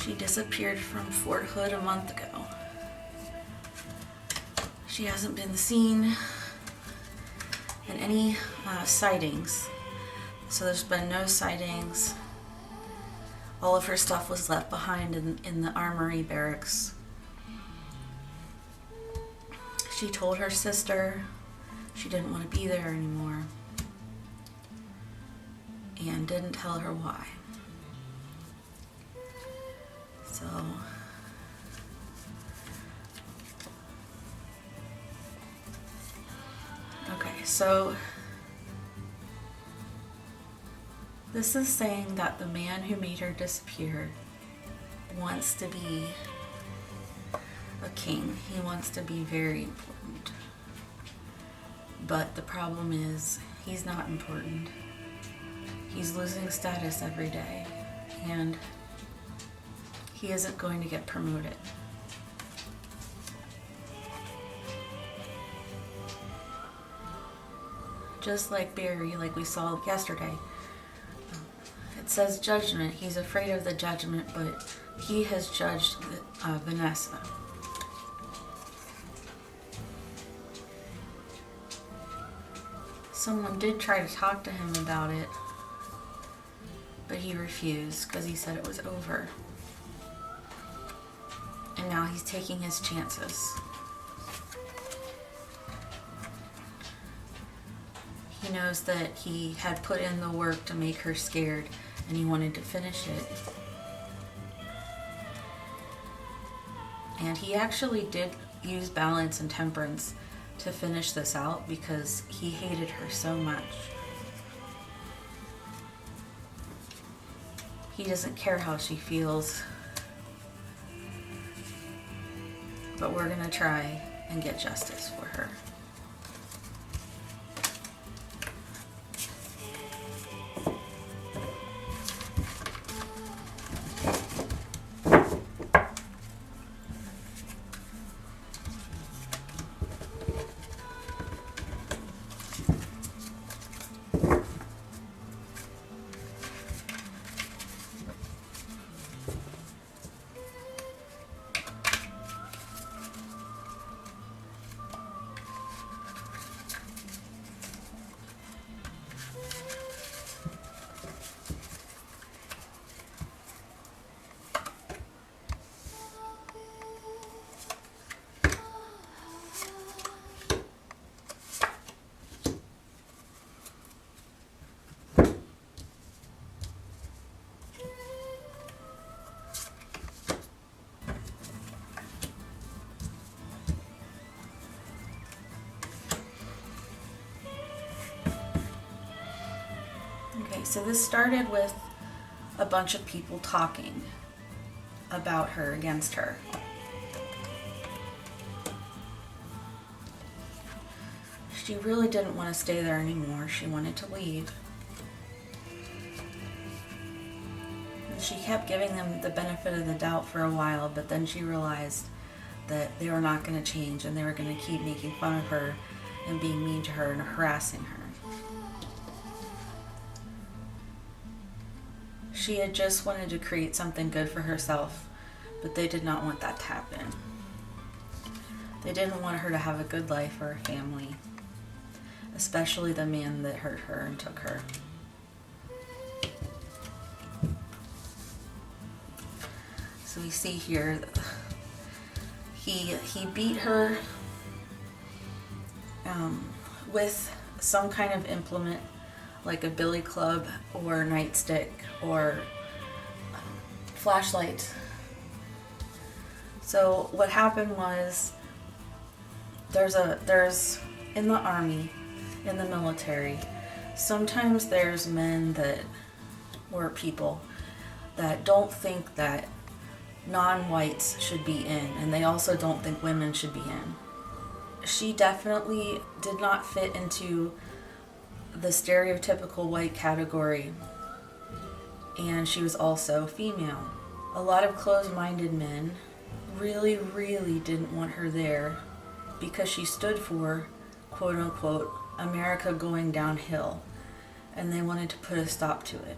She disappeared from Fort Hood a month ago. She hasn't been seen in any sightings. So there's been no sightings. All of her stuff was left behind in the armory barracks. She told her sister she didn't want to be there anymore and didn't tell her why. So okay, so this is saying that the man who made her disappear wants to be a king. He wants to be very important. But the problem is, he's not important. He's losing status every day, and he isn't going to get promoted. Just like Barry, like we saw yesterday. It says judgment. He's afraid of the judgment, but he has judged Vanessa. Someone did try to talk to him about it, but he refused because he said it was over. And now he's taking his chances. He knows that he had put in the work to make her scared, and he wanted to finish it. And he actually did use balance and temperance to finish this out because he hated her so much. He doesn't care how she feels. But we're gonna try and get justice for her. Okay, so this started with a bunch of people talking about her, against her. She really didn't want to stay there anymore. She wanted to leave. And she kept giving them the benefit of the doubt for a while, but then she realized that they were not going to change and they were going to keep making fun of her and being mean to her and harassing her. She had just wanted to create something good for herself, but they did not want that to happen. They didn't want her to have a good life or a family, especially the man that hurt her and took her. So we see here, he beat her with some kind of implement, like a billy club or a nightstick or flashlight. So what happened was, there's in the army, in the military, sometimes there's men that, or people that don't think that non-whites should be in, and they also don't think women should be in. She definitely did not fit into the stereotypical white category, and she was also female. A lot of closed-minded men really, really didn't want her there because she stood for, quote-unquote, America going downhill, and they wanted to put a stop to it.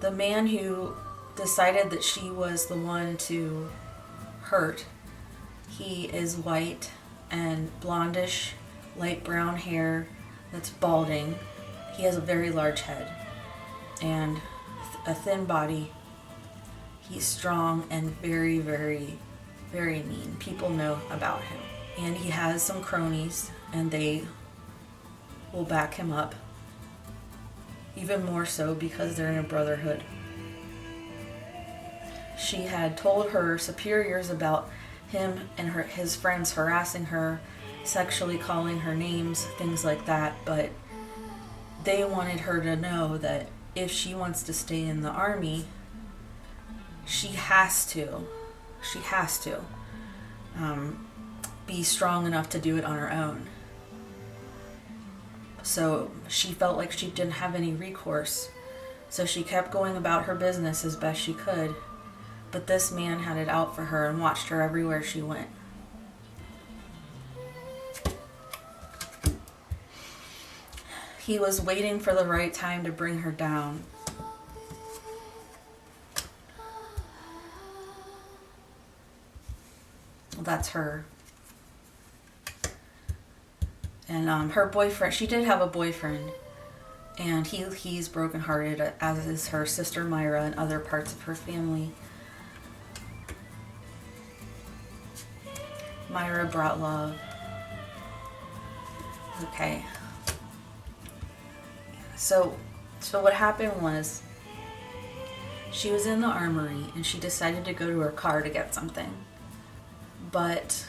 The man who decided that she was the one to hurt. He is white and blondish, light brown hair that's balding. He has a very large head and a thin body. He's strong and very, very, very mean. People know about him. And he has some cronies, and they will back him up. Even more so because they're in a brotherhood. She had told her superiors about him and his friends harassing her, sexually calling her names, things like that, but they wanted her to know that if she wants to stay in the army, she has to be strong enough to do it on her own. So she felt like she didn't have any recourse. So she kept going about her business as best she could. But this man had it out for her and watched her everywhere she went. He was waiting for the right time to bring her down. Well, that's her. And her boyfriend, she did have a boyfriend, and he's brokenhearted, as is her sister Myra and other parts of her family. Myra brought love. Okay. So what happened was, she was in the armory and she decided to go to her car to get something. But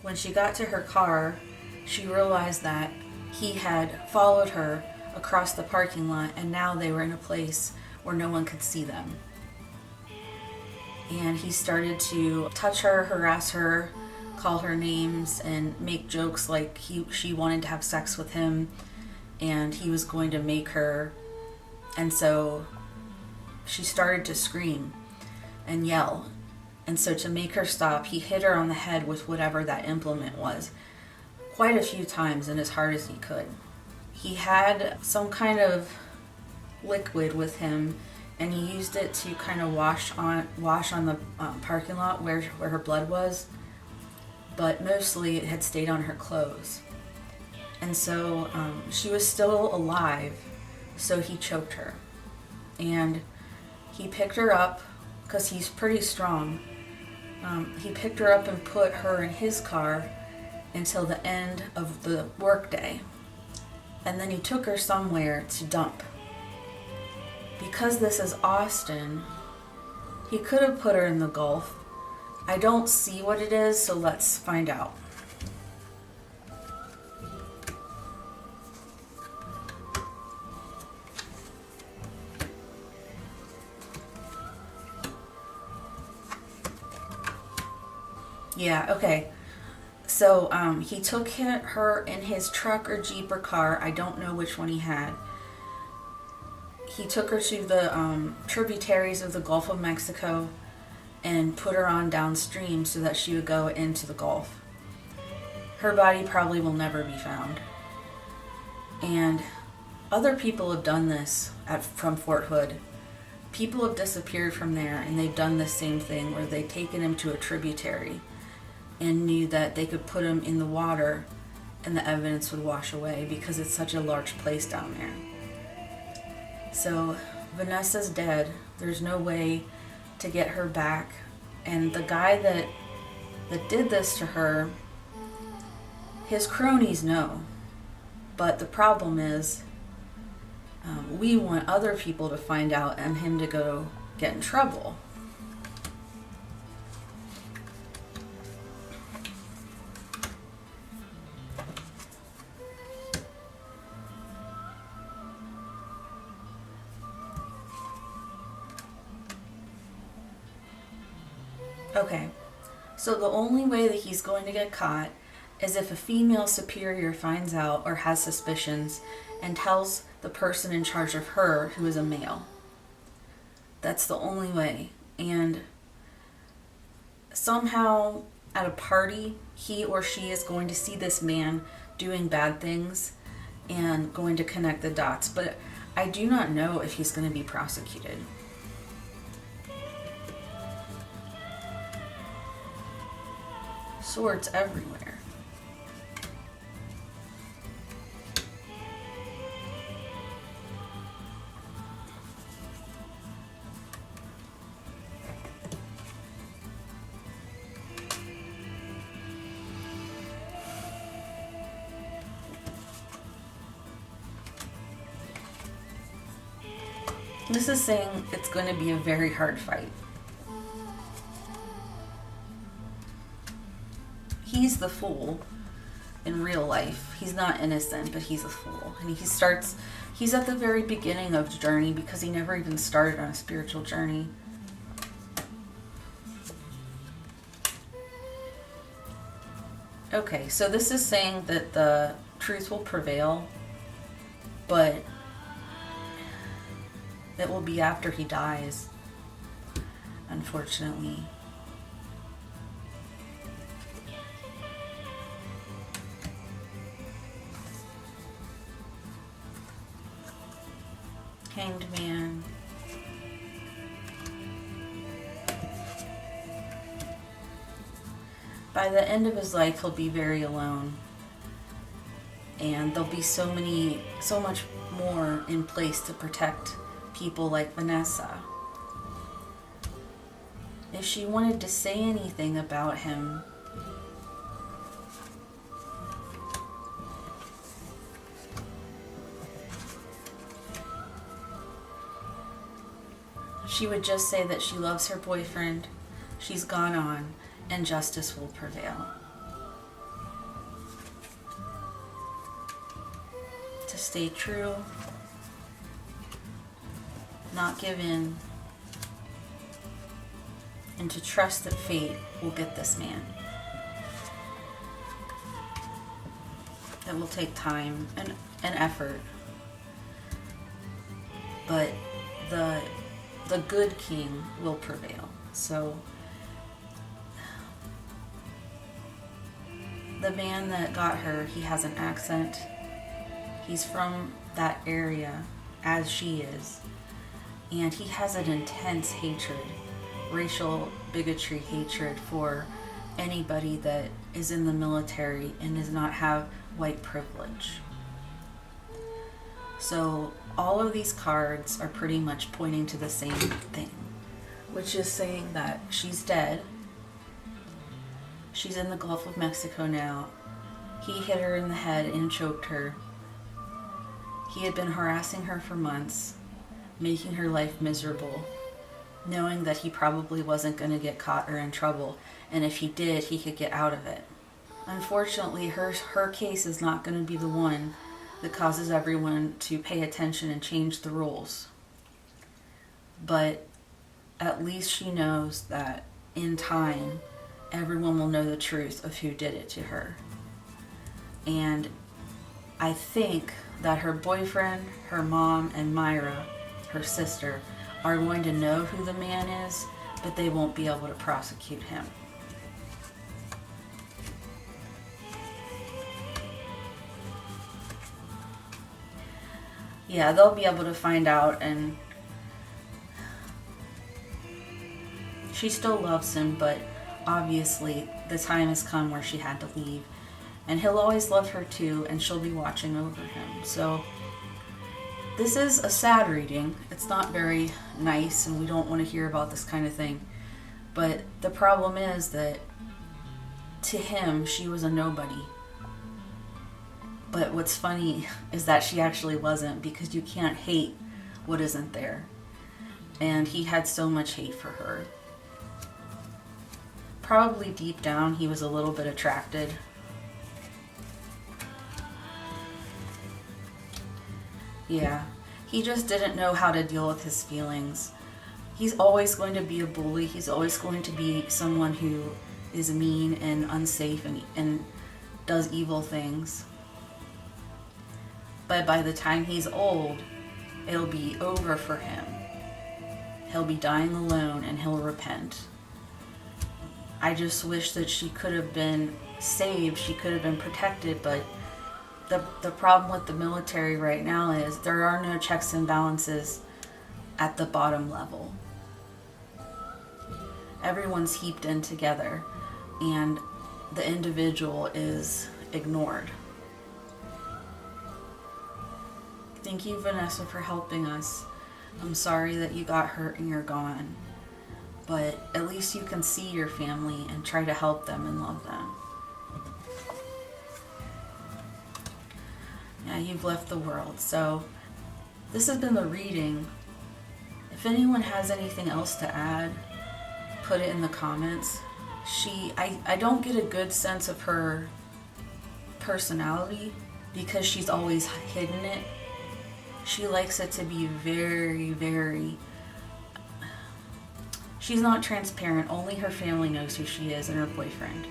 when she got to her car, she realized that he had followed her across the parking lot, and now they were in a place where no one could see them. And he started to touch her, harass her, call her names, and make jokes like she wanted to have sex with him, and he was going to make her. And so she started to scream and yell. And so to make her stop, he hit her on the head with whatever that implement was, quite a few times and as hard as he could. He had some kind of liquid with him, and he used it to kind of wash on the parking lot where her blood was, but mostly it had stayed on her clothes. And so she was still alive, so he choked her. And he picked her up, because he's pretty strong. He picked her up and put her in his car until the end of the workday. And then he took her somewhere to dump. Because this is Austin, he could have put her in the Gulf. I don't see what it is, so let's find out. Yeah, okay. So he took her in his truck or Jeep or car. I don't know which one he had. He took her to the tributaries of the Gulf of Mexico and put her on downstream so that she would go into the Gulf. Her body probably will never be found. And other people have done this from Fort Hood. People have disappeared from there, and they've done the same thing where they've taken him to a tributary and knew that they could put him in the water and the evidence would wash away because it's such a large place down there. So Vanessa's dead. There's no way to get her back. And the guy that did this to her, his cronies know. But the problem is, we want other people to find out and him to go get in trouble. Okay, so the only way that he's going to get caught is if a female superior finds out or has suspicions and tells the person in charge of her, who is a male. That's the only way. And somehow at a party, he or she is going to see this man doing bad things and going to connect the dots. But I do not know if he's going to be prosecuted. Swords everywhere. This is saying it's going to be a very hard fight. He's the fool in real life. He's not innocent, but he's a fool. And he's at the very beginning of the journey because he never even started on a spiritual journey. Okay, so this is saying that the truth will prevail, but it will be after he dies, unfortunately. Hanged Man. By the end of his life, he'll be very alone. And there'll be so much more in place to protect people like Vanessa. If she wanted to say anything about him, she would just say that she loves her boyfriend, she's gone on, and justice will prevail. To stay true, not give in, and to trust that fate will get this man. It will take time and effort, but the good king will prevail. So the man that got her, he has an accent. He's from that area, as she is. And he has an intense hatred, racial bigotry hatred for anybody that is in the military and does not have white privilege. So all of these cards are pretty much pointing to the same thing, which is saying that she's dead. She's in the Gulf of Mexico now. He hit her in the head and choked her. He had been harassing her for months, making her life miserable, knowing that he probably wasn't going to get caught or in trouble, and if he did, he could get out of it. Unfortunately, her case is not going to be the one that causes everyone to pay attention and change the rules. But at least she knows that in time, everyone will know the truth of who did it to her. And I think that her boyfriend, her mom, and Myra, her sister, are going to know who the man is, but they won't be able to prosecute him. Yeah, they'll be able to find out, and she still loves him, but obviously the time has come where she had to leave. And he'll always love her too, and she'll be watching over him. So this is a sad reading. It's not very nice, and we don't want to hear about this kind of thing. But the problem is that to him, she was a nobody. But what's funny is that she actually wasn't, because you can't hate what isn't there. And he had so much hate for her. Probably deep down, he was a little bit attracted. Yeah, he just didn't know how to deal with his feelings. He's always going to be a bully. He's always going to be someone who is mean and unsafe and does evil things. But by the time he's old, it'll be over for him. He'll be dying alone and he'll repent. I just wish that she could have been saved, she could have been protected, but the problem with the military right now is there are no checks and balances at the bottom level. Everyone's heaped in together, and the individual is ignored. Thank you, Vanessa, for helping us. I'm sorry that you got hurt and you're gone, but at least you can see your family and try to help them and love them. Yeah, you've left the world. So this has been the reading. If anyone has anything else to add, put it in the comments. I don't get a good sense of her personality because she's always hidden it. She likes it to be very, very... She's not transparent. Only her family knows who she is and her boyfriend.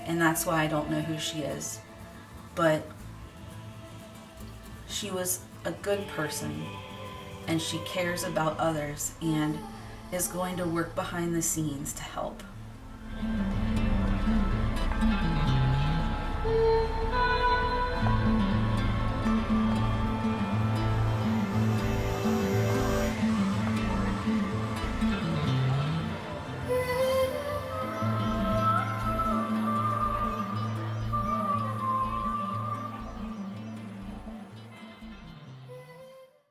And that's why I don't know who she is. But she was a good person, and she cares about others and is going to work behind the scenes to help.